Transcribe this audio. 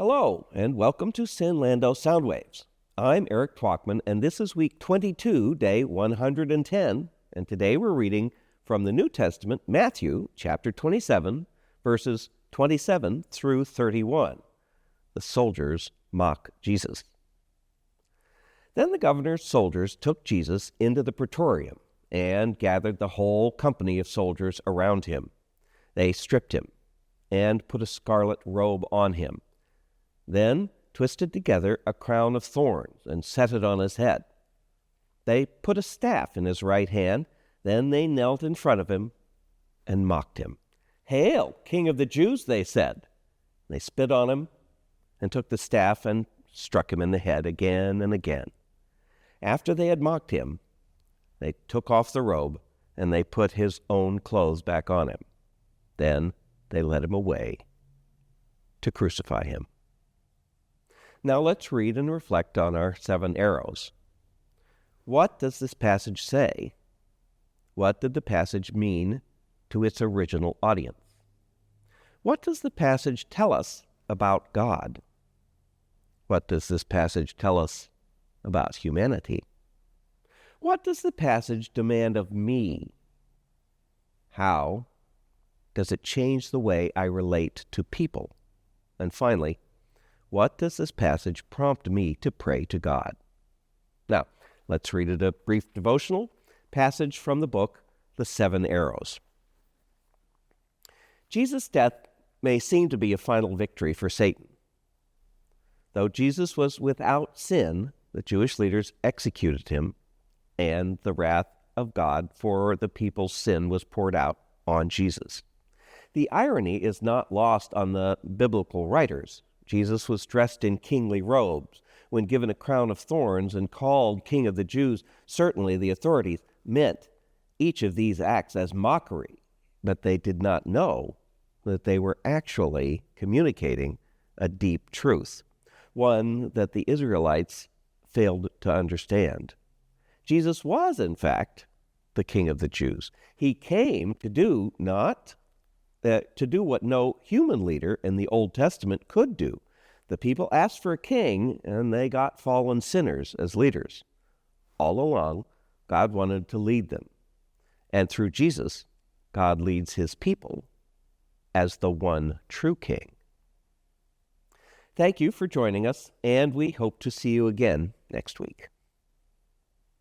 Hello, and welcome to Sinlando Soundwaves. I'm Eric Twachtman, and this is week 22, day 110, and today we're reading from the New Testament, Matthew chapter 27, verses 27 through 31. The soldiers mock Jesus. Then the governor's soldiers took Jesus into the Praetorium and gathered the whole company of soldiers around him. They stripped him and put a scarlet robe on him, then twisted together a crown of thorns and set it on his head. They put a staff in his right hand. Then they knelt in front of him and mocked him. "Hail, King of the Jews," they said. They spit on him and took the staff and struck him in the head again and again. After they had mocked him, they took off the robe and they put his own clothes back on him. Then they led him away to crucify him. Now let's read and reflect on our 7 arrows. What does this passage say? What did the passage mean to its original audience? What does the passage tell us about God? What does this passage tell us about humanity? What does the passage demand of me? How does it change the way I relate to people? And finally, what does this passage prompt me to pray to God? Now, let's read a brief devotional passage from the book, The 7 Arrows. Jesus' death may seem to be a final victory for Satan. Though Jesus was without sin, the Jewish leaders executed him, and the wrath of God for the people's sin was poured out on Jesus. The irony is not lost on the biblical writers. Jesus was dressed in kingly robes. When given a crown of thorns and called King of the Jews, certainly the authorities meant each of these acts as mockery, but they did not know that they were actually communicating a deep truth, one that the Israelites failed to understand. Jesus was, in fact, the King of the Jews. He came to do what no human leader in the Old Testament could do. The people asked for a king, and they got fallen sinners as leaders. All along, God wanted to lead them. And through Jesus, God leads his people as the one true king. Thank you for joining us, and we hope to see you again next week.